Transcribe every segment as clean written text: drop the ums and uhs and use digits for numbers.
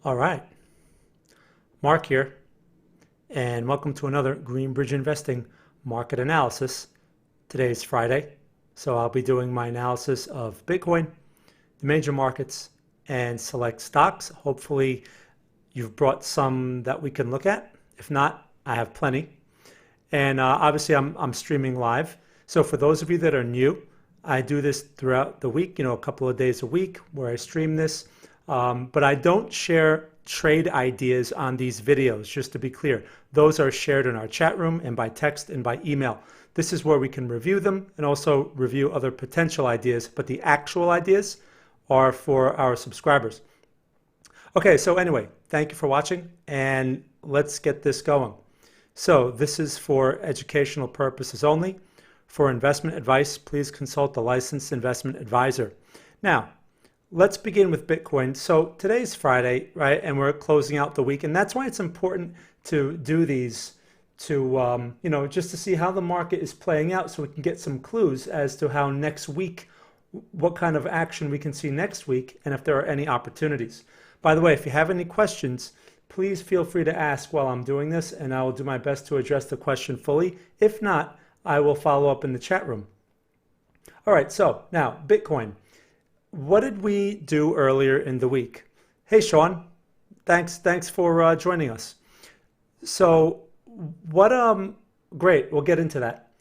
All right, Mark here, and welcome to another Greenbridge Investing market analysis. Today is Friday, so I'll be doing my analysis of Bitcoin, the major markets, and select stocks. Hopefully you've brought some that we can look at. If not, I have plenty. And obviously I'm streaming live. So for those of you that are new, I do this throughout the week, a couple of days a week where I stream this. But I don't share trade ideas on these videos, just to be clear. Those are shared in our chat room and by text and by email. This is where we can review them and also review other potential ideas, but the actual ideas are for our subscribers. Okay, so anyway, thank you for watching, and let's get this going. So this is for educational purposes only. For investment advice, please consult a licensed investment advisor. Now, let's begin with Bitcoin. So today's Friday, right? And we're closing out the week. And that's why it's important to do these to, just to see how the market is playing out so we can get some clues as to how next week, what kind of action we can see next week and if there are any opportunities. By the way, if you have any questions, please feel free to ask while I'm doing this and I will do my best to address the question fully. If not, I will follow up in the chat room. All right, so now Bitcoin. What did we do earlier in the week? Hey, Sean, thanks for joining us. So great, we'll get into that.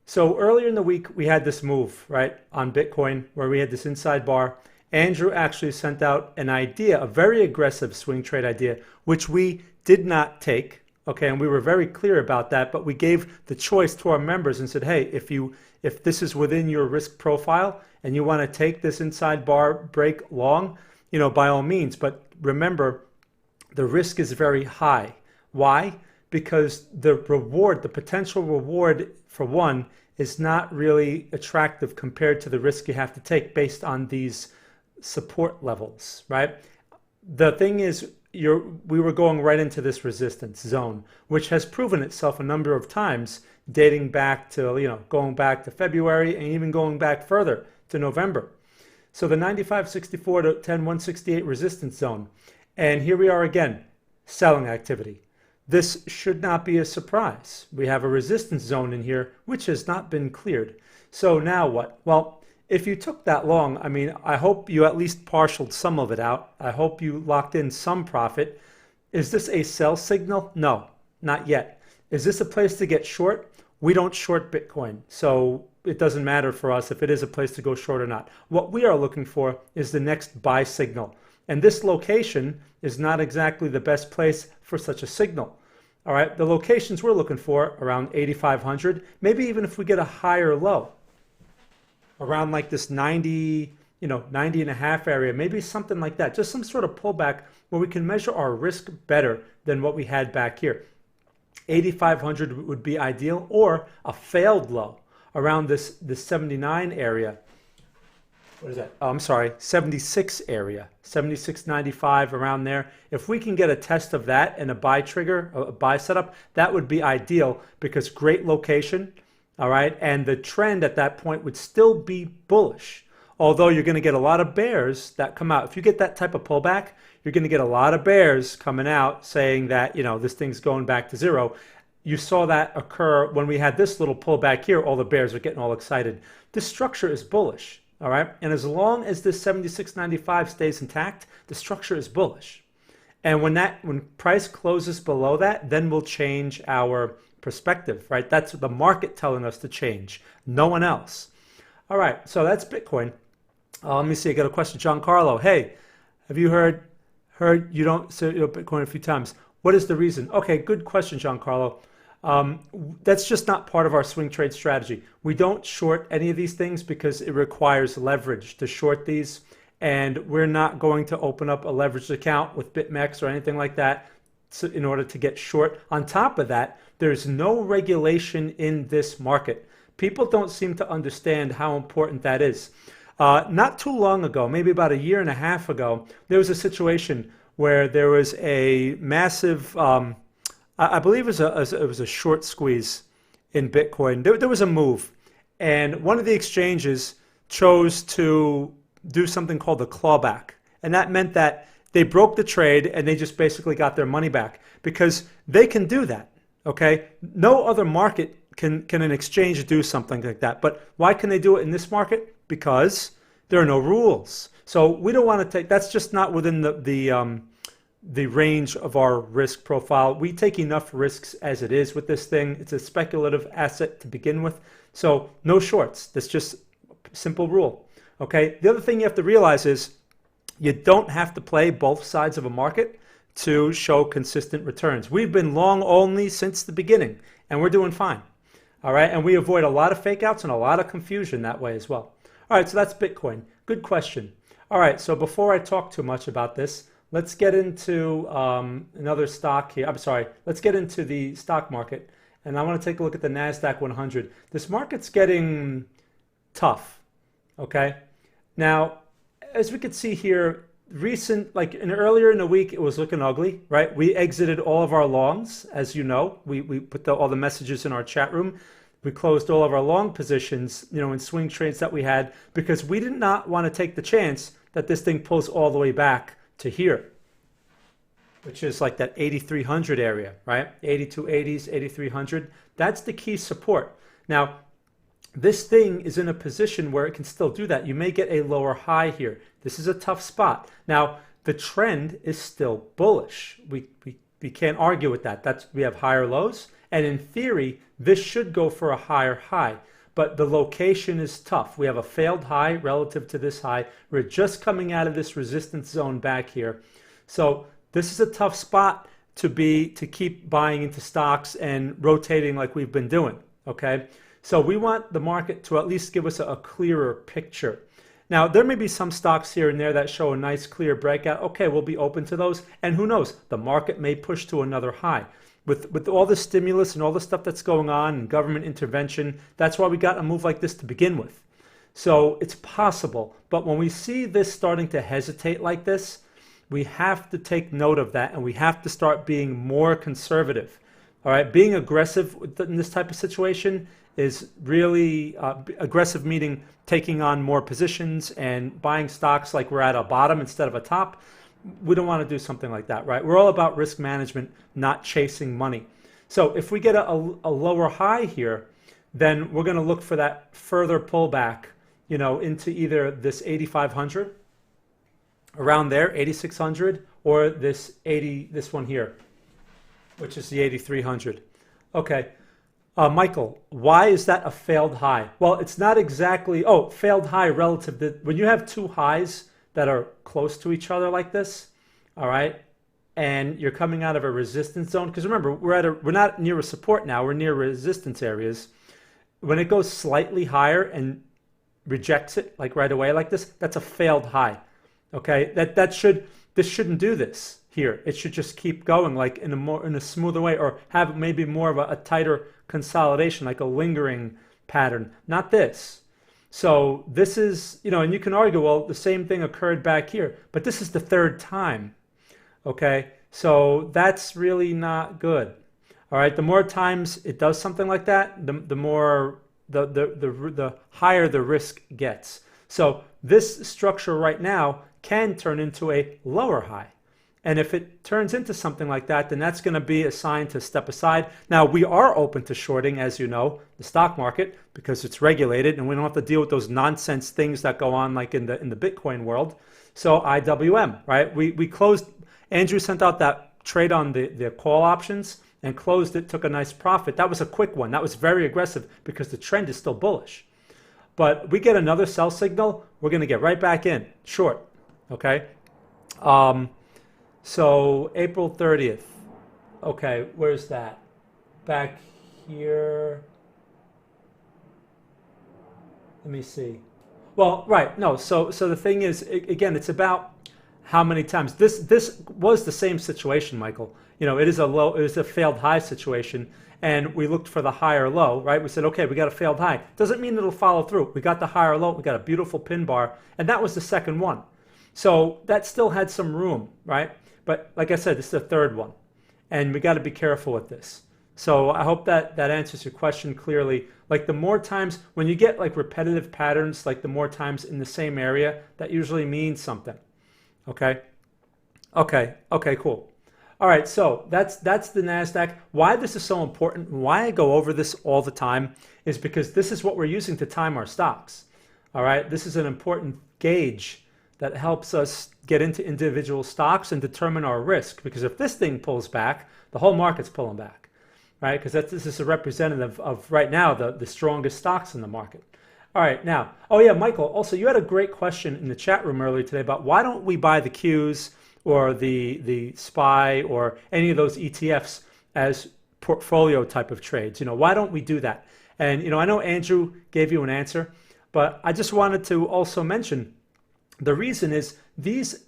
So earlier in the week, we had this move, right, on Bitcoin where we had this inside bar. Andrew actually sent out an idea, a very aggressive swing trade idea, which we did not take. Okay, and we were very clear about that, but we gave the choice to our members and said, hey, if this is within your risk profile and you want to take this inside bar break long, by all means. But remember, the risk is very high. Why? Because the potential reward for one is not really attractive compared to the risk you have to take based on these support levels, right? The thing is, we were going right into this resistance zone, which has proven itself a number of times, dating back to, going back to February and even going back further to November. So the 95.64 to 10.168 resistance zone. And here we are again, selling activity. This should not be a surprise. We have a resistance zone in here, which has not been cleared. So now what? Well, if you took that long, I hope you at least partialed some of it out. I hope you locked in some profit. Is this a sell signal? No, not yet. Is this a place to get short? We don't short Bitcoin, so it doesn't matter for us if it is a place to go short or not. What we are looking for is the next buy signal. And this location is not exactly the best place for such a signal. All right, the locations we're looking for around 8,500, maybe even if we get a higher low, around like this 90 and a half area, maybe something like that. Just some sort of pullback where we can measure our risk better than what we had back here. 8,500 would be ideal, or a failed low around this 79 area. What is that? Oh, I'm sorry, 76 area, 76.95 around there. If we can get a test of that and a buy trigger, a buy setup, that would be ideal because great location. All right, and the trend at that point would still be bullish, although you're going to get a lot of bears that come out. If you get that type of pullback, you're going to get a lot of bears coming out saying that, this thing's going back to zero. You saw that occur when we had this little pullback here. All the bears are getting all excited. This structure is bullish, all right? And as long as this 76.95 stays intact, the structure is bullish. And when price closes below that, then we'll change our perspective, right? That's the market telling us to change, no one else. All right, so that's Bitcoin. Let me see, I got a question. John Carlo, hey, have you heard you don't say Bitcoin a few times? What is the reason? Okay, good question, John Carlo. That's just not part of our swing trade strategy. We don't short any of these things because it requires leverage to short these, and we're not going to open up a leveraged account with BitMEX or anything like that in order to get short. On top of that, there's no regulation in this market. People don't seem to understand how important that is. Not too long ago, maybe about a year and a half ago, there was a situation where there was a massive, I believe it was a short squeeze in Bitcoin. There was a move, and one of the exchanges chose to do something called a clawback. And that meant that they broke the trade and they just basically got their money back because they can do that. Okay, no other market can an exchange do something like that. But why can they do it in this market? Because there are no rules. So we don't want to take, that's just not within the range of our risk profile. We take enough risks as it is with this thing. It's a speculative asset to begin with. So no shorts. That's just a simple rule. Okay. The other thing you have to realize is you don't have to play both sides of a market to show consistent returns. We've been long only since the beginning, and we're doing fine. All right. And we avoid a lot of fake outs and a lot of confusion that way as well. All right. So that's Bitcoin. Good question. All right. So before I talk too much about this, let's get into another stock here. I'm sorry. Let's get into the stock market. And I want to take a look at the NASDAQ 100. This market's getting tough. Okay. Now, as we can see here, earlier in the week, it was looking ugly, right? We exited all of our longs, as you know. We put all the messages in our chat room. We closed all of our long positions, in swing trades that we had because we did not want to take the chance that this thing pulls all the way back to here, which is like that 8,300 area, right? 8280s, 8,300. That's the key support. Now, this thing is in a position where it can still do that. You may get a lower high here. This is a tough spot. Now, the trend is still bullish. We can't argue with that. We have higher lows. And in theory, this should go for a higher high. But the location is tough. We have a failed high relative to this high. We're just coming out of this resistance zone back here. So this is a tough spot to keep buying into stocks and rotating like we've been doing. Okay. So we want the market to at least give us a clearer picture. Now, there may be some stocks here and there that show a nice clear breakout. Okay, we'll be open to those. And who knows, the market may push to another high. With all the stimulus and all the stuff that's going on and government intervention, that's why we got a move like this to begin with. So it's possible. But when we see this starting to hesitate like this, we have to take note of that and we have to start being more conservative. All right, being aggressive in this type of situation is really aggressive, meaning taking on more positions and buying stocks like we're at a bottom instead of a top. We don't want to do something like that, right? We're all about risk management, not chasing money. So if we get a lower high here, then we're going to look for that further pullback, into either this 8,500, around there, 8,600, or this one here, which is the 8,300. Okay. Michael, why is that a failed high? Well, it's not exactly, failed high relative to, when you have two highs that are close to each other like this, all right, and you're coming out of a resistance zone, because remember, we're not near a support now, we're near resistance areas. When it goes slightly higher and rejects it like right away like this, that's a failed high. Okay, this shouldn't do this here. It should just keep going like in a smoother way, or have maybe more of a tighter consolidation, like a lingering pattern, not this. So this is, and you can argue, well, the same thing occurred back here, but this is the third time. Okay, so that's really not good. All right, the more times it does something like that, the more the higher the risk gets. So this structure right now can turn into a lower high. And if it turns into something like that, then that's going to be a sign to step aside. Now, we are open to shorting, as you know, the stock market, because it's regulated and we don't have to deal with those nonsense things that go on like in the Bitcoin world. So IWM, right? We closed, Andrew sent out that trade on the call options and closed it, took a nice profit. That was a quick one. That was very aggressive because the trend is still bullish. But we get another sell signal, we're going to get right back in, short, okay? So April 30th. Okay, where's that? Back here. Let me see. Well, right, no, so the thing is, again, it's about how many times. This was the same situation, Michael. It is a failed high situation, and we looked for the higher low, right? We said, okay, we got a failed high. Doesn't mean it'll follow through. We got the higher low, we got a beautiful pin bar, and that was the second one. So that still had some room, right? But like I said, this is the third one, and we got to be careful with this. So I hope that answers your question clearly. Like the more times, when you get like repetitive patterns, like the more times in the same area, that usually means something, okay? Okay. Okay, cool. All right, so that's the Nasdaq. Why this is so important, why I go over this all the time is because this is what we're using to time our stocks. All right, this is an important gauge that helps us get into individual stocks and determine our risk. Because if this thing pulls back, the whole market's pulling back, right? Because this is a representative of right now the strongest stocks in the market. All right, now, oh yeah, Michael, also you had a great question in the chat room earlier today about why don't we buy the Qs or the SPY or any of those ETFs as portfolio type of trades? You know, why don't we do that? And, you know, I know Andrew gave you an answer, but I just wanted to also mention the reason is these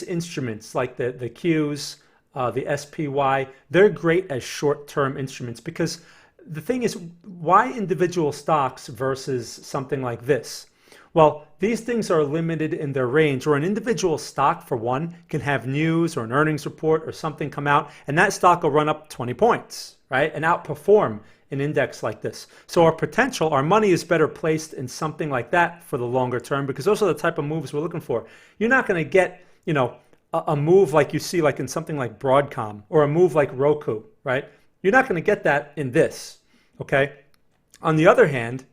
instruments like the Qs, the SPY, they're great as short-term instruments because the thing is, why individual stocks versus something like this? Well, these things are limited in their range, or an individual stock, for one, can have news or an earnings report or something come out, and that stock will run up 20 points, right, and outperform an index like this. So our potential, our money is better placed in something like that for the longer term because those are the type of moves we're looking for. You're not going to get, you know, a move like you see like in something like Broadcom or a move like Roku, right? You're not going to get that in this, okay? On the other hand,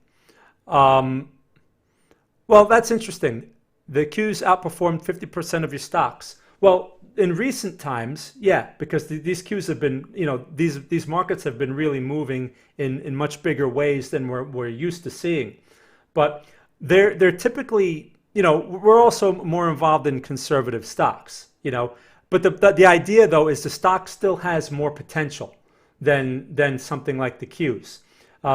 well, that's interesting. The Qs outperformed 50% of your stocks. Well, in recent times, yeah, because these Qs have been, you know, these markets have been really moving in much bigger ways than we're used to seeing. But they're typically, you know, we're also more involved in conservative stocks, you know. But the idea, though, is the stock still has more potential than something like the Qs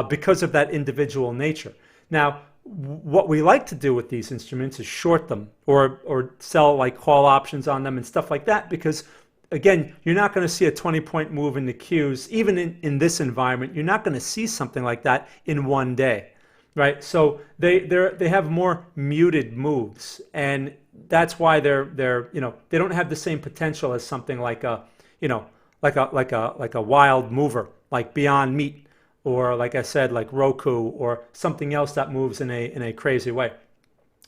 because of that individual nature. Now, what we like to do with these instruments is short them or sell like call options on them and stuff like that because, again, you're not going to see a 20-point move in the Qs. Even in this environment, you're not going to see something like that in one day, right? So they have more muted moves, and that's why they're you know, they don't have the same potential as something like a, you know, like a wild mover like Beyond Meat, or like I said, like Roku or something else that moves in a crazy way.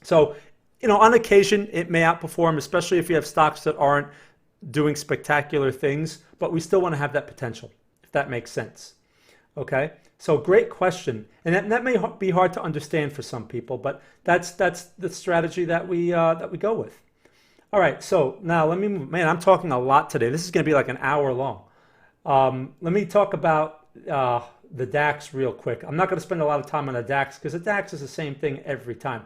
So, you know, on occasion it may outperform, especially if you have stocks that aren't doing spectacular things, but we still want to have that potential, if that makes sense. Okay, so great question, and that may be hard to understand for some people, but that's the strategy that we go with. All right, so now let me move. Man, I'm talking a lot today. This is going to be like an hour long. Let me talk about the DAX real quick. I'm not going to spend a lot of time on the DAX because the DAX is the same thing every time.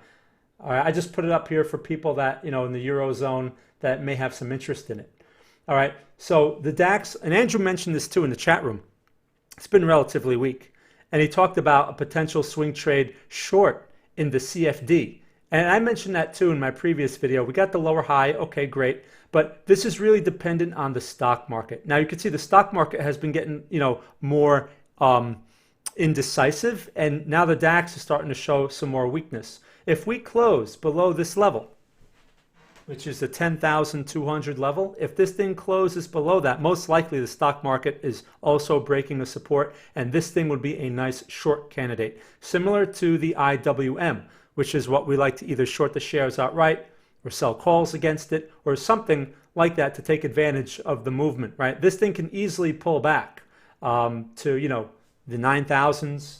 All right, I just put it up here for people that, you know, in the Eurozone that may have some interest in it. All right, so the DAX, and Andrew mentioned this too in the chat room, it's been relatively weak. And he talked about a potential swing trade short in the CFD. And I mentioned that too in my previous video. We got the lower high, okay, great. But this is really dependent on the stock market. Now you can see the stock market has been getting, you know, more indecisive, and now the DAX is starting to show some more weakness. If we close below this level, which is the 10,200 level, if this thing closes below that, most likely the stock market is also breaking the support, and this thing would be a nice short candidate, similar to the IWM, which is what we like to either short the shares outright or sell calls against it or something like that to take advantage of the movement, right? This thing can easily pull back to, you know, the 9,000s,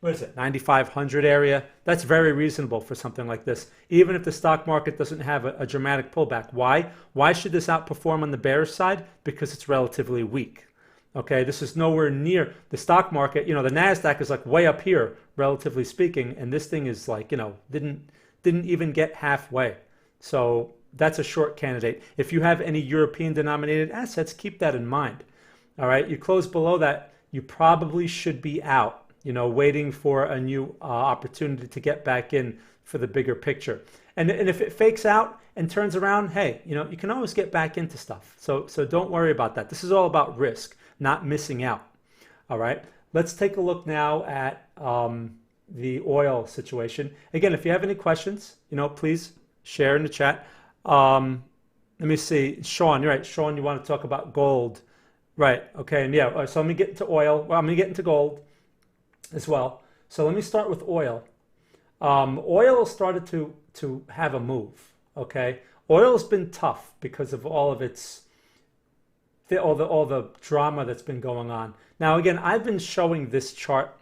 what is it, 9,500 area. That's very reasonable for something like this, even if the stock market doesn't have a dramatic pullback. Why? Why should this outperform on the bearish side? Because it's relatively weak. Okay, this is nowhere near the stock market. You know, the Nasdaq is like way up here, relatively speaking, and this thing is like, you know, didn't even get halfway. So that's a short candidate. If you have any European denominated assets, keep that in mind. All right, you close below that, you probably should be out, you know, waiting for a new opportunity to get back in for the bigger picture. And if it fakes out and turns around, hey, you know, you can always get back into stuff. So don't worry about that. This is all about risk, not missing out. All right, let's take a look now at the oil situation. Again, if you have any questions, you know, please share in the chat. Let me see, Sean, you're right. Sean, you want to talk about gold. Right, okay, and yeah, so let me get into oil. Well, I'm going to get into gold as well. So let me start with oil. Oil started to have a move, Okay, oil's been tough because of all of its all the drama that's been going on. Now, again, I've been showing this chart,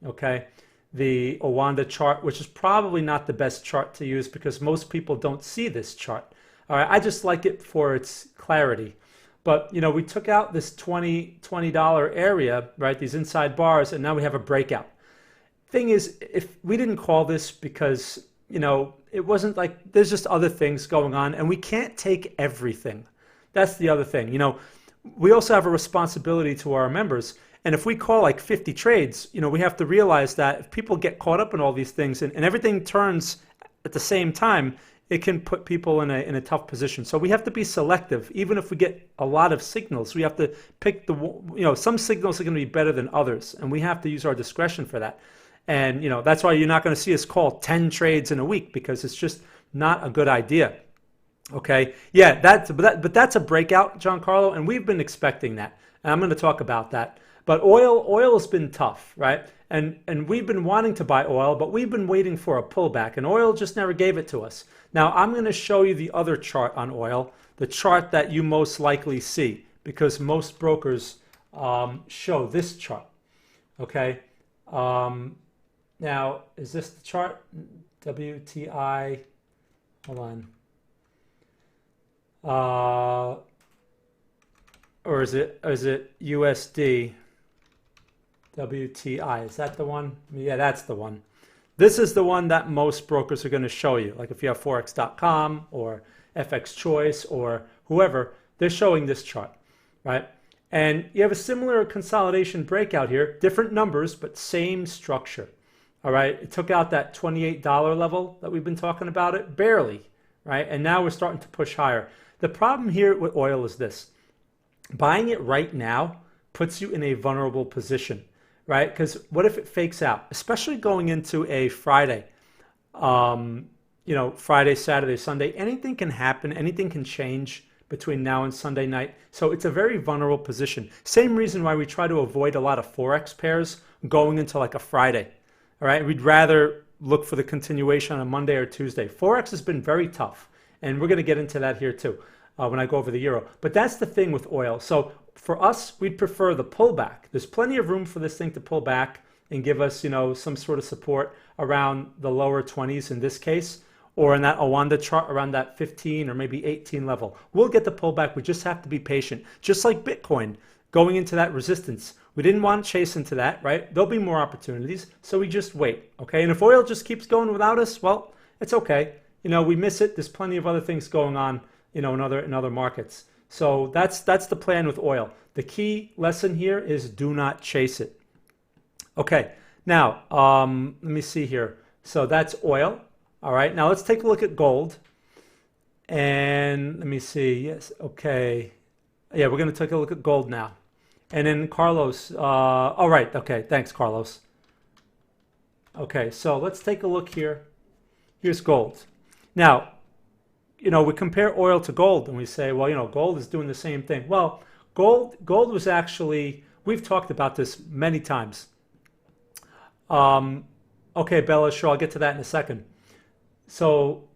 okay, the Owanda chart, which is probably not the best chart to use because most people don't see this chart. All right, I just like it for its clarity. But, you know, we took out this $20 area, right, these inside bars, and now we have a breakout. Thing is, if we didn't call this because, you know, it wasn't like there's just other things going on, and we can't take everything. That's the other thing. You know, we also have a responsibility to our members. And if we call like 50 trades, you know, we have to realize that if people get caught up in all these things and everything turns at the same time, it can put people in a tough position. So we have to be selective. Even if we get a lot of signals, we have to pick the, you know, some signals are going to be better than others, and we have to use our discretion for that. And, you know, that's why you're not going to see us call 10 trades in a week, because it's just not a good idea. Okay. Yeah, but that's a breakout, Giancarlo, and we've been expecting that. And I'm going to talk about that. But oil has been tough, right? And we've been wanting to buy oil, but we've been waiting for a pullback, and oil just never gave it to us. Now, I'm going to show you the other chart on oil, the chart that you most likely see, because most brokers show this chart. Okay. Now, is this the chart? WTI, hold on. Or is it USD? WTI, is that the one? Yeah, that's the one. This is the one that most brokers are going to show you. Like if you have Forex.com or FX Choice or whoever, they're showing this chart, right? And you have a similar consolidation breakout here, different numbers, but same structure. All right, it took out that $28 level that we've been talking about, it barely, right? And now we're starting to push higher. The problem here with oil is this: buying it right now puts you in a vulnerable position, right? Because what if it fakes out, especially going into a Friday, you know, Friday, Saturday, Sunday, anything can happen, anything can change between now and Sunday night. So it's a very vulnerable position. Same reason why we try to avoid a lot of Forex pairs going into like a Friday, all right? We'd rather look for the continuation on a Monday or Tuesday. Forex has been very tough, and we're going to get into that here too when I go over the euro. But that's the thing with oil. So for us, we'd prefer the pullback. There's plenty of room for this thing to pull back and give us, you know, some sort of support around the lower 20s in this case, or in that Owanda chart around that 15 or maybe 18 level. We'll get the pullback. We just have to be patient. Just like Bitcoin going into that resistance. We didn't want to chase into that, right? There'll be more opportunities, so we just wait, okay? And if oil just keeps going without us, well, it's okay. You know, we miss it. There's plenty of other things going on, you know, in other markets. So that's the plan with oil. The key lesson here is do not chase it. Okay, now let me see here. So that's oil. All right, now let's take a look at gold. And let me see. Yes, okay. Yeah, we're going to take a look at gold now. And then Carlos. All right, okay. Thanks, Carlos. Okay, so let's take a look here. Here's gold. Now, you know, we compare oil to gold and we say, well, you know, gold is doing the same thing. Well, gold was actually, we've talked about this many times. Okay, Bella, sure, I'll get to that in a second. So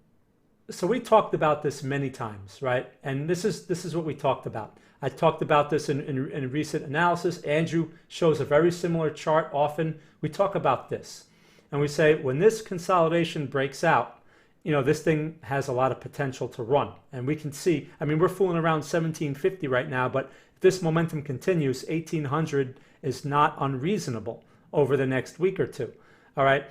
we talked about this many times, right? And this is what we talked about. I talked about this in recent analysis. Andrew shows a very similar chart often. We talk about this. And we say, when this consolidation breaks out, you know, this thing has a lot of potential to run. And we can see, I mean, we're fooling around 1750 right now, but if this momentum continues, 1800 is not unreasonable over the next week or two. All right.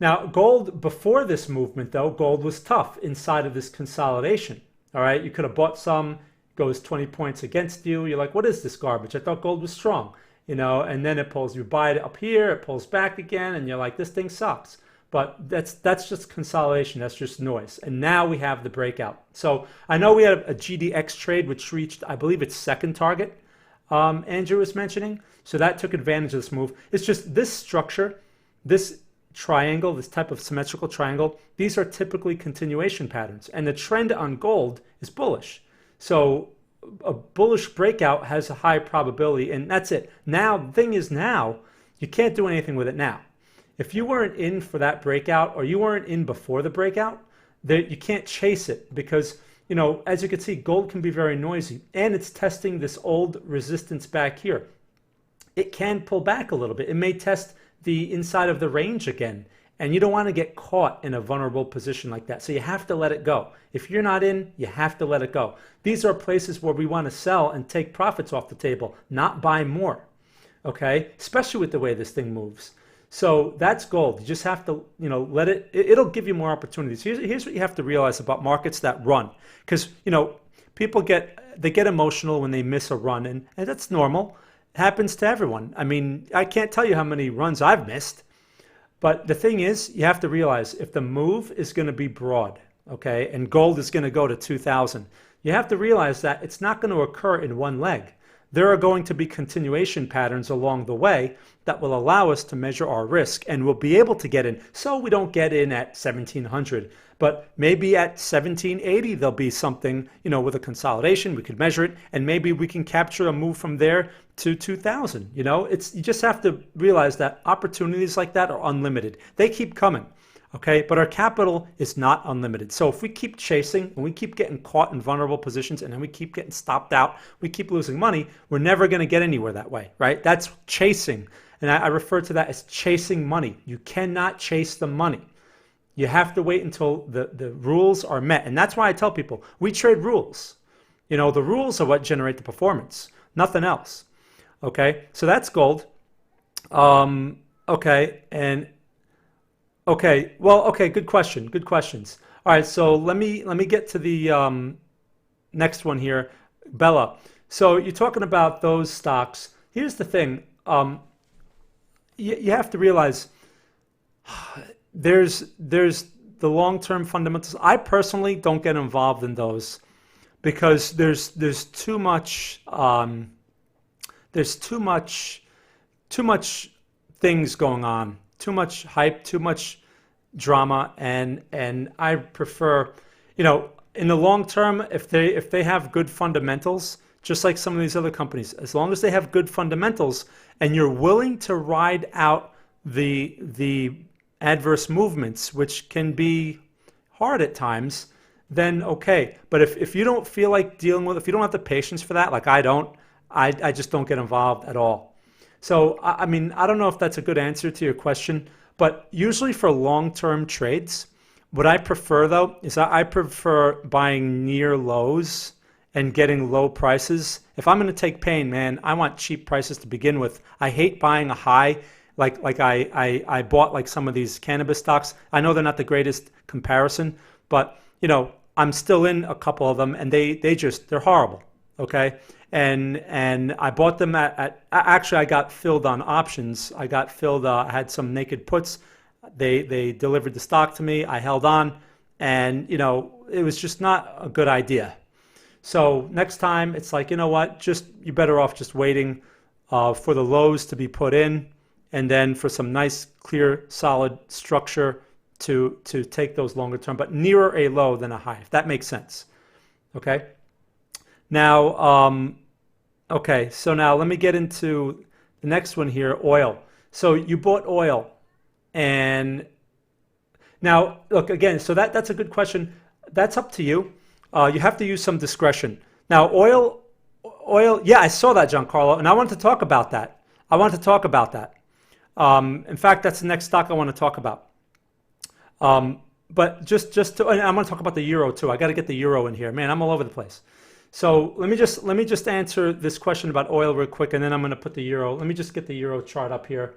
Now, gold, before this movement, though, gold was tough inside of this consolidation. All right. You could have bought some, goes 20 points against you. You're like, what is this garbage? I thought gold was strong, you know, and then it pulls, you buy it up here, it pulls back again, and you're like, this thing sucks. But that's just consolidation. That's just noise. And now we have the breakout. So I know we had a GDX trade, which reached, I believe, its second target, Andrew was mentioning. So that took advantage of this move. It's just this structure, this triangle, this type of symmetrical triangle, these are typically continuation patterns. And the trend on gold is bullish. So a bullish breakout has a high probability, and that's it. Now, the thing is now, you can't do anything with it now. If you weren't in for that breakout or you weren't in before the breakout, You can't chase it because, you know, as you can see, gold can be very noisy, and it's testing this old resistance back here. It can pull back a little bit. It may test the inside of the range again, and you don't want to get caught in a vulnerable position like that. So you have to let it go. If you're not in, you have to let it go. These are places where we want to sell and take profits off the table, not buy more, okay? Especially with the way this thing moves. So that's gold. You just have to, you know, let it, it'll give you more opportunities. Here's what you have to realize about markets that run. Because, you know, people get emotional when they miss a run, and that's normal. It happens to everyone. I mean, I can't tell you how many runs I've missed. But the thing is, you have to realize if the move is going to be broad, okay, and gold is going to go to 2,000, you have to realize that it's not going to occur in one leg. There are going to be continuation patterns along the way that will allow us to measure our risk, and we'll be able to get in. So we don't get in at 1,700, but maybe at 1,780 there'll be something, you know, with a consolidation. We could measure it, and maybe we can capture a move from there to 2,000. You know, you just have to realize that opportunities like that are unlimited. They keep coming. Okay, but our capital is not unlimited. So if we keep chasing and we keep getting caught in vulnerable positions and then we keep getting stopped out, we keep losing money, we're never going to get anywhere that way, right? That's chasing. And I refer to that as chasing money. You cannot chase the money. You have to wait until the rules are met. And that's why I tell people, we trade rules. You know, the rules are what generate the performance, nothing else. Okay, so that's gold. Okay, and okay, well, okay, good question. Good questions. All right, so let me get to the next one here, Bella. So you're talking about those stocks. Here's the thing. You have to realize there's the long-term fundamentals. I personally don't get involved in those because there's too much things going on. Too much hype, too much drama, and I prefer, you know, in the long term, if they have good fundamentals, just like some of these other companies, as long as they have good fundamentals and you're willing to ride out the adverse movements, which can be hard at times, then okay. But if you don't feel like dealing with, if you don't have the patience for that, like I don't, I just don't get involved at all. So, I mean, I don't know if that's a good answer to your question, but usually for long-term trades, what I prefer, though, is I prefer buying near lows and getting low prices. If I'm going to take pain, man, I want cheap prices to begin with. I hate buying a high, like I bought like some of these cannabis stocks. I know they're not the greatest comparison, but, you know, I'm still in a couple of them, and they're horrible, okay? And I bought them actually I got filled on options. I got filled, I had some naked puts. They delivered the stock to me. I held on, and, you know, it was just not a good idea. So next time it's like, you know what, you're better off just waiting for the lows to be put in, and then for some nice, clear, solid structure to take those longer term, but nearer a low than a high, if that makes sense. Okay. Now, okay, so now let me get into the next one here, oil. So you bought oil, and now look again. So that's a good question. That's up to you. You have to use some discretion. Now, oil. Yeah, I saw that, Giancarlo, and I wanted to talk about that. In fact, that's the next stock I want to talk about. But just to, and I'm going to talk about the euro too. I got to get the euro in here, man. I'm all over the place. So let me just answer this question about oil real quick, and then I'm going to put the euro. Let me just get the euro chart up here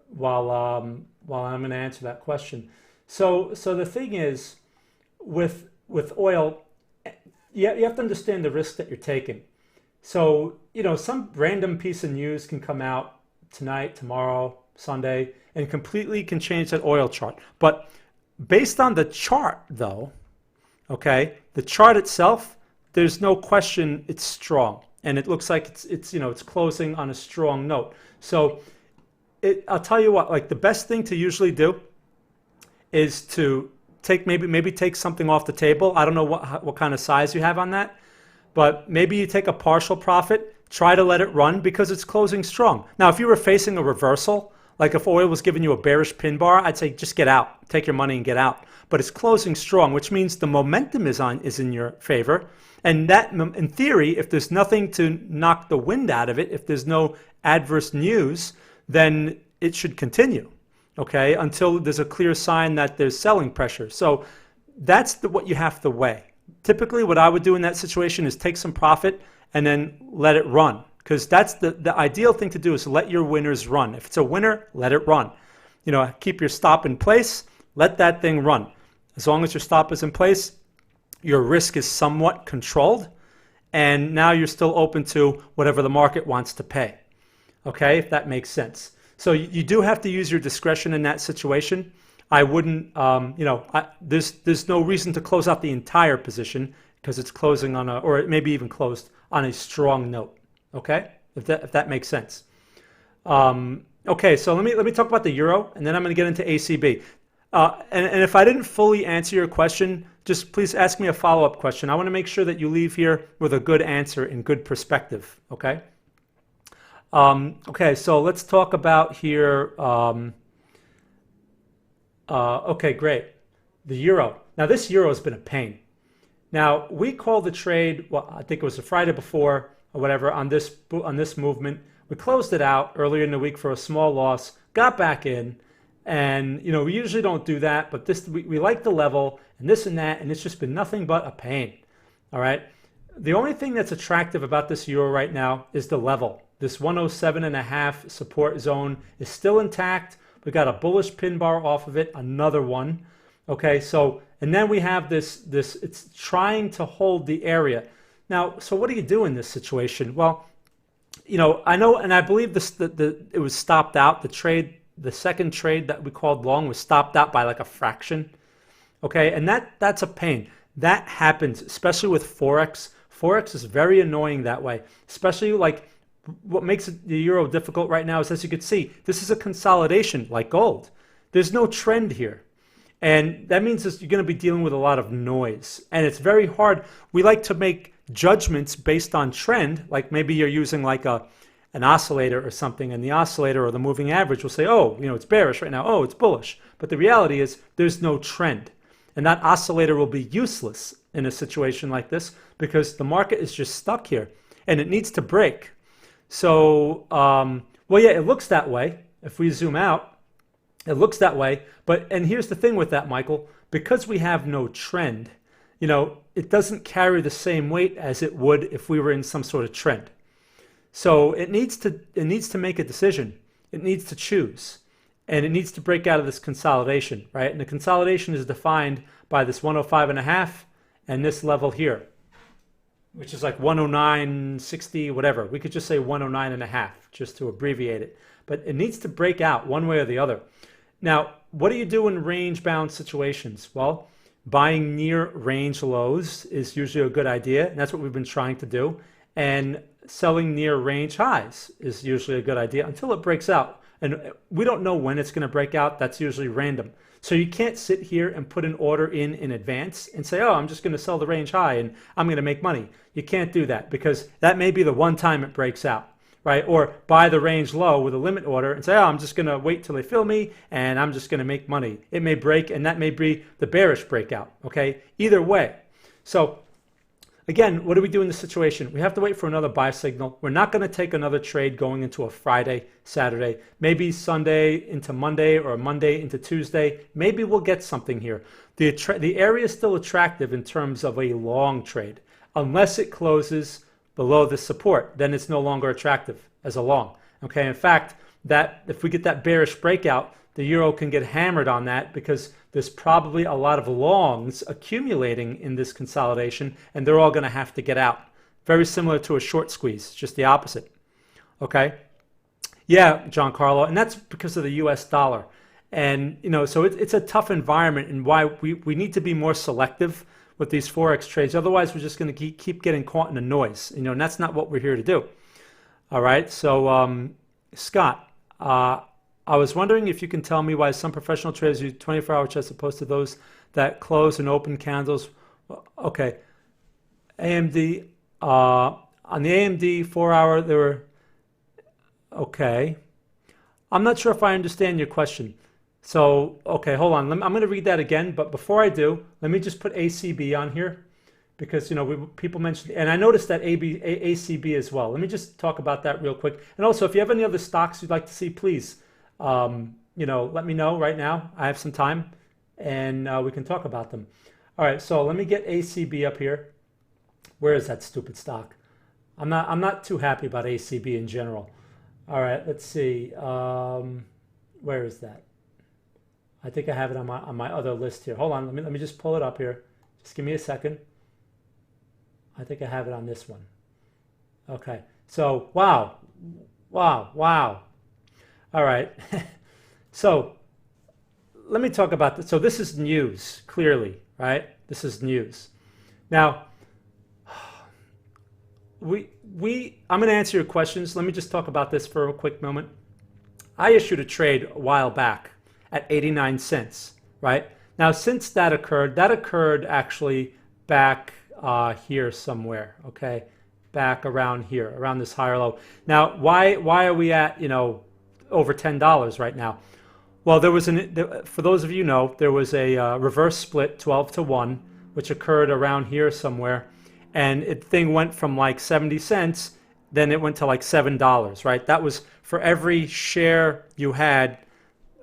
while I'm going to answer that question. So the thing is, with oil, you have to understand the risk that you're taking. So, you know, some random piece of news can come out tonight, tomorrow, Sunday, and completely can change that oil chart. But based on the chart, though, okay, the chart itself, there's no question it's strong, and it looks like it's closing on a strong note. So I'll tell you what, like the best thing to usually do is to take maybe take something off the table. I don't know what kind of size you have on that, but maybe you take a partial profit, try to let it run because it's closing strong. Now, if you were facing a reversal, Like if oil was giving you a bearish pin bar, I'd say just get out, take your money and get out. But it's closing strong, which means the momentum is in your favor. And that, in theory, if there's nothing to knock the wind out of it, if there's no adverse news, then it should continue, okay, until there's a clear sign that there's selling pressure. So that's what you have to weigh. Typically, what I would do in that situation is take some profit and then let it run, because that's the ideal thing to do, is to let your winners run. If it's a winner, let it run. You know, keep your stop in place, let that thing run. As long as your stop is in place, your risk is somewhat controlled, and now you're still open to whatever the market wants to pay. Okay, if that makes sense. So you do have to use your discretion in that situation. I wouldn't, you know, there's no reason to close out the entire position because it's closing on or it may be even closed on a strong note. Okay, if that makes sense. Okay, so let me talk about the euro, and then I'm going to get into ACB. And if I didn't fully answer your question, just please ask me a follow-up question. I want to make sure that you leave here with a good answer and good perspective. Okay. Okay, so let's talk about here. Okay, great. The euro. Now this euro has been a pain. Now we called the trade, well, I think it was the Friday before or whatever, on this movement. We closed it out earlier in the week for a small loss, got back in, and you know, we usually don't do that, but this we like the level and this and that, and it's just been nothing but a pain. All right. The only thing that's attractive about this euro right now is the level. This 107.5 support zone is still intact. We got a bullish pin bar off of it, another one. Okay, so, and then we have this, it's trying to hold the area. Now, so what do you do in this situation? Well, you know, I know, and I believe it was stopped out. The second trade that we called long was stopped out by like a fraction. Okay, and that's a pain. That happens, especially with Forex. Forex is very annoying that way, especially like, what makes the euro difficult right now is, as you can see, this is a consolidation like gold. There's no trend here. And that means you're going to be dealing with a lot of noise. And it's very hard. We like to make judgments based on trend, like maybe you're using like an oscillator or something, and the oscillator or the moving average will say, oh, you know, it's bearish right now. Oh, it's bullish. But the reality is there's no trend. And that oscillator will be useless in a situation like this because the market is just stuck here and it needs to break. So, well, yeah, it looks that way. If we zoom out, it looks that way. And here's the thing with that, Michael, because we have no trend, you know, it doesn't carry the same weight as it would if we were in some sort of trend. So it needs to make a decision. It needs to choose, and it needs to break out of this consolidation, right? And the consolidation is defined by this 105.5 and this level here, which is like 109.60, whatever. We could just say 109.5 just to abbreviate it. But it needs to break out one way or the other. Now, what do you do in range-bound situations? Well, buying near range lows is usually a good idea, and that's what we've been trying to do. And selling near range highs is usually a good idea until it breaks out. And we don't know when it's going to break out. That's usually random. So you can't sit here and put an order in advance and say, oh, I'm just going to sell the range high and I'm going to make money. You can't do that because that may be the one time it breaks out, right? Or buy the range low with a limit order and say, oh, I'm just going to wait till they fill me and I'm just going to make money. It may break, and that may be the bearish breakout, okay? Either way. So again, what do we do in this situation? We have to wait for another buy signal. We're not going to take another trade going into a Friday, Saturday, maybe Sunday into Monday or Monday into Tuesday. Maybe we'll get something here. The area is still attractive in terms of a long trade. Unless it closes below the support, then it's no longer attractive as a long. Okay, in fact, that if we get that bearish breakout, the euro can get hammered on that because there's probably a lot of longs accumulating in this consolidation, and they're all going to have to get out. Very similar to a short squeeze, just the opposite. Okay? Yeah, John Carlo, and that's because of the US dollar. And, you know, so it's a tough environment, and why we need to be more selective with these Forex trades. Otherwise, we're just going to keep getting caught in the noise, you know, and that's not what we're here to do. All right, so Scott, I was wondering if you can tell me why some professional traders use 24-hour charts as opposed to those that close and open candles. Okay, AMD, on the AMD 4-hour, there were, okay. I'm not sure if I understand your question. So, okay, hold on. I'm going to read that again, but before I do, let me just put ACB on here because, you know, people mentioned, and I noticed that ACB as well. Let me just talk about that real quick. And also, if you have any other stocks you'd like to see, please, you know, let me know right now. I have some time and we can talk about them. All right, so let me get ACB up here. Where is that stupid stock? I'm not too happy about ACB in general. All right, let's see. Where is that? I think I have it on my other list here. Hold on, let me just pull it up here. Just give me a second. I think I have it on this one. Okay, so wow. All right, so let me talk about this. So this is news, clearly, right? This is news. Now, I'm going to answer your questions. Let me just talk about this for a quick moment. I issued a trade a while back at 89 cents, right? Now, since that occurred actually back here somewhere, okay? Back around here, around this higher low. Now, why are we at, you know, over $10 right now? Well, there was for those of you who know, there was a reverse split 12-to-1, which occurred around here somewhere. And thing went from like 70 cents, then it went to like $7, right? That was for every share you had,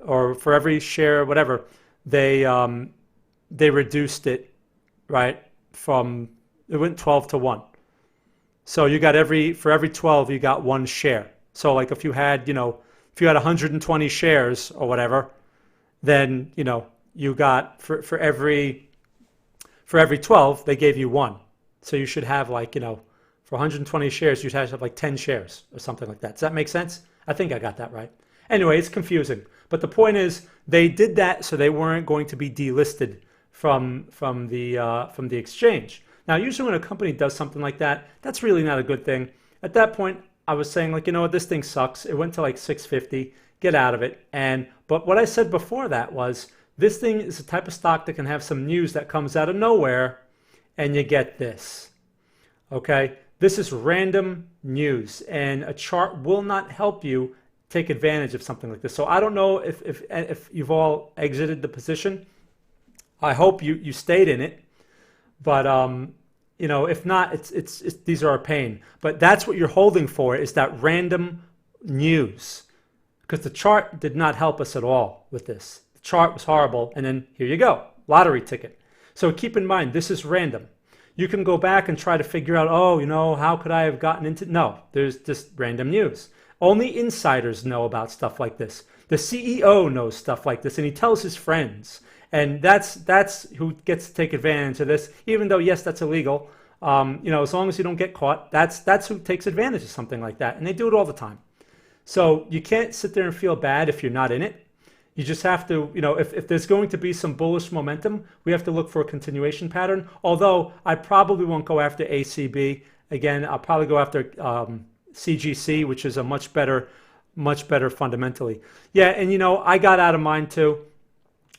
or for every share, whatever, they reduced it, right? It went 12-to-1. So you got for every 12, you got one share. So like if you had, you know, if you had 120 shares or whatever, then, you know, you got for every 12, they gave you one. So you should have like, you know, for 120 shares, you'd have like 10 shares or something like that. Does that make sense? I think I got that right. Anyway, it's confusing. But the point is, they did that so they weren't going to be delisted from the exchange. Now, usually when a company does something like that, that's really not a good thing. At that point, I was saying like, you know what, this thing sucks. It went to like 650. Get out of it. But what I said before that was, this thing is the type of stock that can have some news that comes out of nowhere, and you get this. Okay, this is random news, and a chart will not help you take advantage of something like this. So I don't know if you've all exited the position. I hope you stayed in it, but you know, if not, it's these are a pain. But that's what you're holding for, is that random news, because the chart did not help us at all with this. The chart was horrible, and then here you go, lottery ticket. So keep in mind, this is random. You can go back and try to figure out, oh, you know, how could I have gotten into? No, there's just random news. Only insiders know about stuff like this. The CEO knows stuff like this, and he tells his friends. And that's who gets to take advantage of this, even though, yes, that's illegal. You know, as long as you don't get caught, that's who takes advantage of something like that. And they do it all the time. So you can't sit there and feel bad if you're not in it. You just have to, you know, if there's going to be some bullish momentum, we have to look for a continuation pattern. Although I probably won't go after ACB. Again, I'll probably go after CGC, which is a much better fundamentally. Yeah, and you know, I got out of mine too.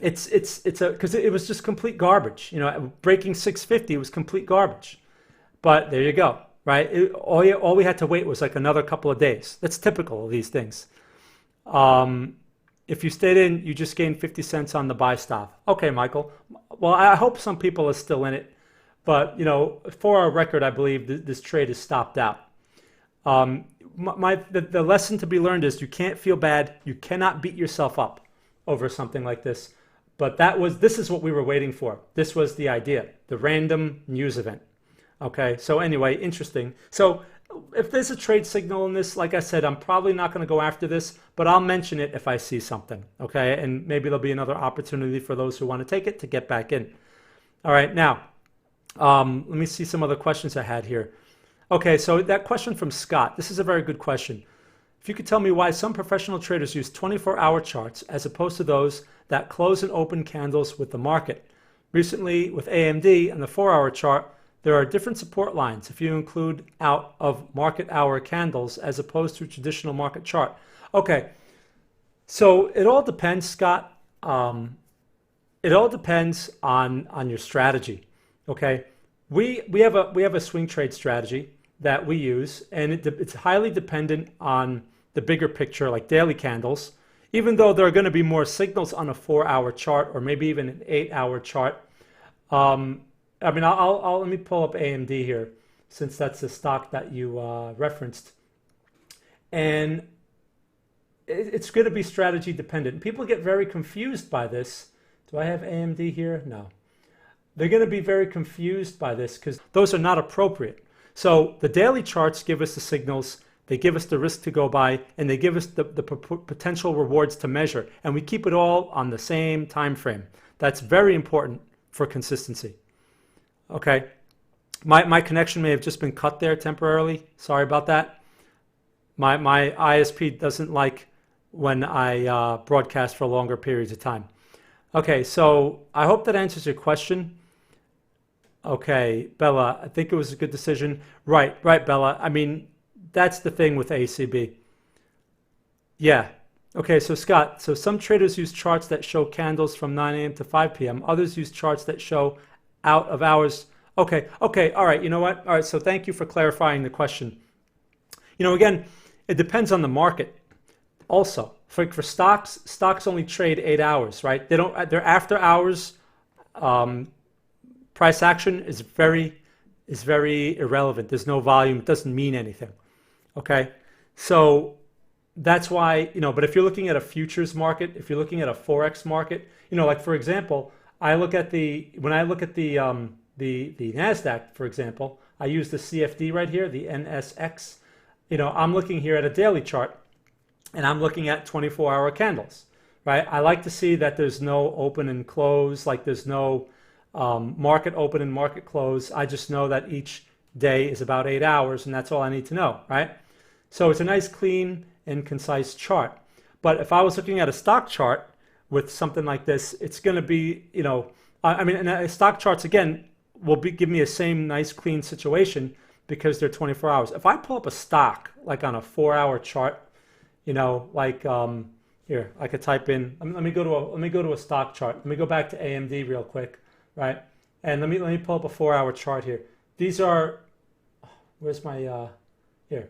It's because it was just complete garbage. You know, breaking 650 was complete garbage. But there you go, right? All we had to wait was like another couple of days. That's typical of these things. If you stayed in, you just gained 50 cents on the buy stop. Okay, Michael. Well, I hope some people are still in it. But, you know, for our record, I believe this trade is stopped out. The lesson to be learned is you can't feel bad. You cannot beat yourself up over something like this. But this is what we were waiting for. This was the idea, the random news event. Okay, so anyway, interesting. So if there's a trade signal in this, like I said, I'm probably not going to go after this, but I'll mention it if I see something, okay? And maybe there'll be another opportunity for those who want to take it to get back in. All right, now, let me see some other questions I had here. Okay, so that question from Scott, this is a very good question. If you could tell me why some professional traders use 24-hour charts as opposed to those that close and open candles with the market. Recently, with AMD and the 4-hour chart, there are different support lines if you include out of market hour candles as opposed to a traditional market chart. Okay, so it all depends, Scott. It all depends on your strategy. Okay, we have a swing trade strategy that we use, and it's highly dependent on the bigger picture, like daily candles, even though there are going to be more signals on a 4-hour chart or maybe even an 8-hour chart. I mean, let me pull up AMD here, since that's the stock that you referenced. And it's going to be strategy dependent. People get very confused by this. Do I have AMD here? No. They're going to be very confused by this because those are not appropriate. So the daily charts give us the signals, they give us the risk to go by, and they give us the potential rewards to measure. And we keep it all on the same time frame. That's very important for consistency. Okay. My connection may have just been cut there temporarily. Sorry about that. My ISP doesn't like when I broadcast for longer periods of time. Okay, so I hope that answers your question. Okay, Bella, I think it was a good decision. Right, Bella. I mean, that's the thing with ACB. Yeah. Okay, so Scott, so some traders use charts that show candles from 9 a.m. to 5 p.m. Others use charts that show out of hours. Okay, all right, you know what? All right, so thank you for clarifying the question. You know, again, it depends on the market. Also, for stocks only trade 8 hours, right? Their after hours price action is very irrelevant. There's no volume. It doesn't mean anything. Okay, so that's why, you know. But if you're looking at a futures market, if you're looking at a forex market, you know, like for example, when I look at the Nasdaq, for example, I use the CFD right here, the NSX. You know, I'm looking here at a daily chart, and I'm looking at 24-hour candles, right? I like to see that there's no open and close, like there's no market open and market close. I just know that each day is about 8 hours, and that's all I need to know, right? So it's a nice, clean, and concise chart. But if I was looking at a stock chart with something like this, it's going to be, you know, I mean, and stock charts, again, will give me a same nice, clean situation because they're 24 hours. If I pull up a stock, like on a 4-hour chart, you know, like here, I could type in. Let me go to a stock chart. Let me go back to AMD real quick, right? And let me pull up a 4-hour chart here. These are, where's my here?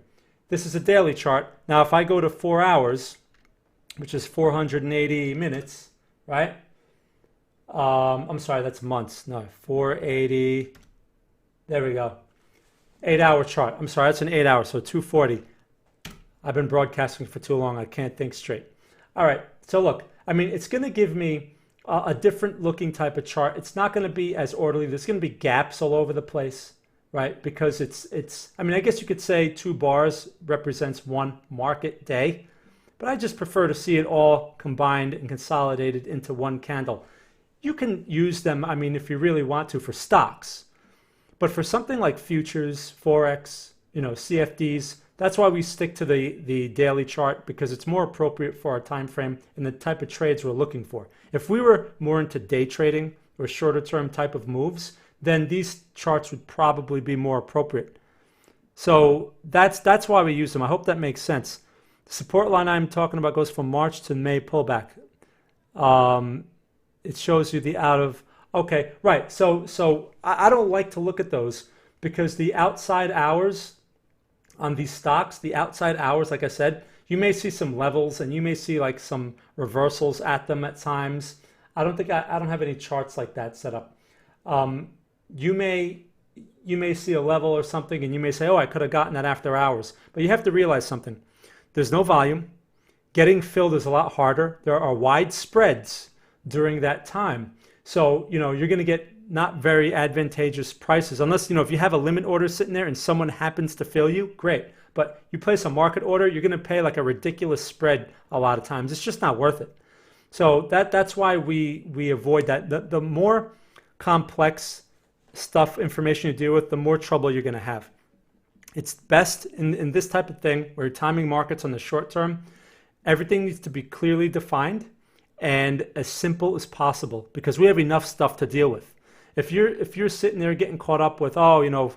This is a daily chart. Now, if I go to 4 hours, which is 480 minutes, right? I'm sorry, that's months. No, 480. There we go. 8-hour chart. I'm sorry, that's an 8 hour, so 240. I've been broadcasting for too long. I can't think straight. All right. So look, I mean, it's going to give me a different looking type of chart. It's not going to be as orderly. There's going to be gaps all over the place, right? Because it's. I mean, I guess you could say 2 bars represents 1 market day, but I just prefer to see it all combined and consolidated into 1 candle. You can use them, I mean, if you really want to, for stocks, but for something like futures, forex, you know, CFDs. That's why we stick to the daily chart, because it's more appropriate for our time frame and the type of trades we're looking for. If we were more into day trading or shorter term type of moves, then these charts would probably be more appropriate. So that's why we use them. I hope that makes sense. The support line I'm talking about goes from March to May pullback. It shows you the out of, okay, right. So I don't like to look at those because the outside hours on these stocks, the outside hours, like I said, you may see some levels and you may see like some reversals at them at times. I don't have any charts like that set up. You may see a level or something and you may say, oh, I could have gotten that after hours. But you have to realize something. There's no volume. Getting filled is a lot harder. There are wide spreads during that time. So, you know, you're going to get not very advantageous prices unless, you know, if you have a limit order sitting there and someone happens to fill you, great. But you place a market order, you're going to pay like a ridiculous spread a lot of times. It's just not worth it. So that's why we avoid that. The more complex stuff, information you deal with, the more trouble you're going to have. It's best in this type of thing where you're timing markets on the short term, everything needs to be clearly defined and as simple as possible because we have enough stuff to deal with. If you're sitting there getting caught up with, oh, you know,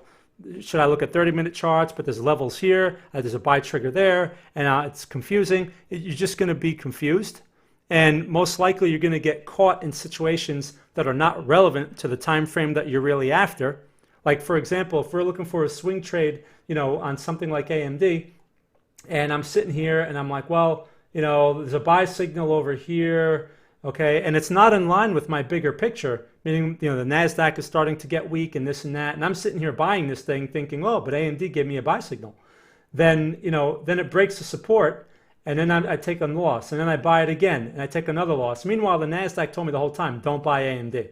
should I look at 30-minute charts, but there's levels here, there's a buy trigger there, and it's confusing, you're just going to be confused. And most likely you're going to get caught in situations that are not relevant to the time frame that you're really after. Like, for example, if we're looking for a swing trade, you know, on something like AMD, and I'm sitting here and I'm like, well, there's a buy signal over here, okay, and it's not in line with my bigger picture, meaning, the NASDAQ is starting to get weak and this and that, and I'm sitting here buying this thing thinking, oh, but AMD gave me a buy signal. Then, then it breaks the support, and then I take a loss, and then I buy it again, and I take another loss. Meanwhile, the NASDAQ told me the whole time, don't buy AMD,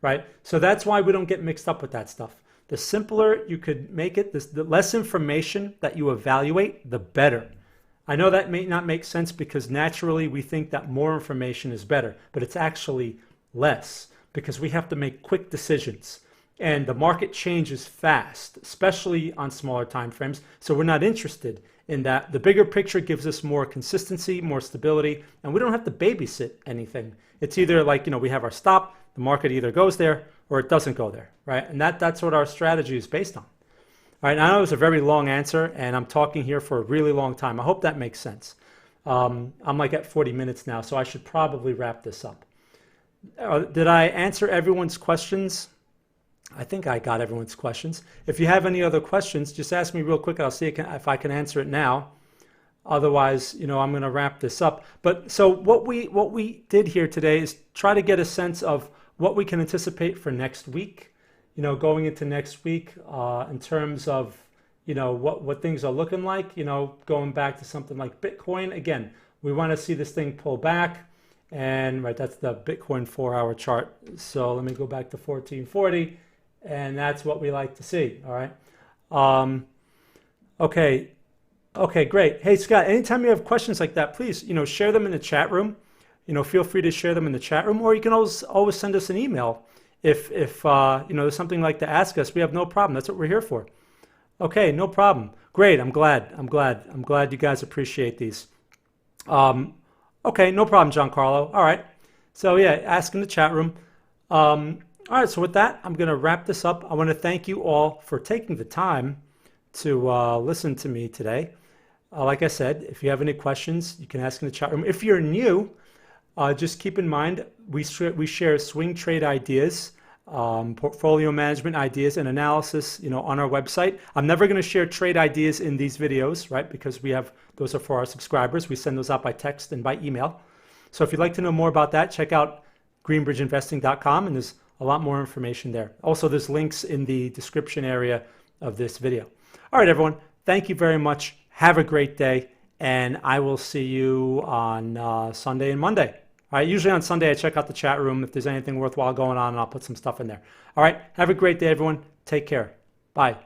right? So that's why we don't get mixed up with that stuff. The simpler you could make it, the less information that you evaluate, the better. I know that may not make sense because naturally we think that more information is better, but it's actually less because we have to make quick decisions. And the market changes fast, especially on smaller time frames. So we're not interested in that. The bigger picture gives us more consistency, more stability, and we don't have to babysit anything. It's either like, we have our stop, the market either goes there or it doesn't go there, right? And that's what our strategy is based on. All right, I know it was a very long answer, and I'm talking here for a really long time. I hope that makes sense. I'm like at 40 minutes now, so I should probably wrap this up. Did I answer everyone's questions? I think I got everyone's questions. If you have any other questions, just ask me real quick. I'll see if I can answer it now. Otherwise, I'm going to wrap this up. But so what we did here today is try to get a sense of what we can anticipate for next week. Going into next week in terms of what things are looking like. Going back to something like Bitcoin. Again, we want to see this thing pull back, and right, that's the Bitcoin 4-hour chart. So let me go back to 1440. And that's what we like to see. All right. Okay, great. Hey, Scott, anytime you have questions like that, please, share them in the chat room. Feel free to share them in the chat room, or you can always send us an email if there's something like to ask us. We have no problem. That's what we're here for. Okay, no problem. Great. I'm glad you guys appreciate these. Okay, no problem, Giancarlo. All right. So yeah, ask in the chat room. All right, so with that, I'm going to wrap this up. I want to thank you all for taking the time to listen to me today. Like I said, if you have any questions, you can ask in the chat room. If you're new, just keep in mind, we share swing trade ideas, portfolio management ideas, and analysis, on our website. I'm never going to share trade ideas in these videos, right? Because those are for our subscribers. We send those out by text and by email. So if you'd like to know more about that, check out greenbridgeinvesting.com, and there's a lot more information there. Also, there's links in the description area of this video. All right, everyone. Thank you very much. Have a great day, and I will see you on Sunday and Monday. All right, usually on Sunday, I check out the chat room if there's anything worthwhile going on, and I'll put some stuff in there. All right, have a great day, everyone. Take care. Bye.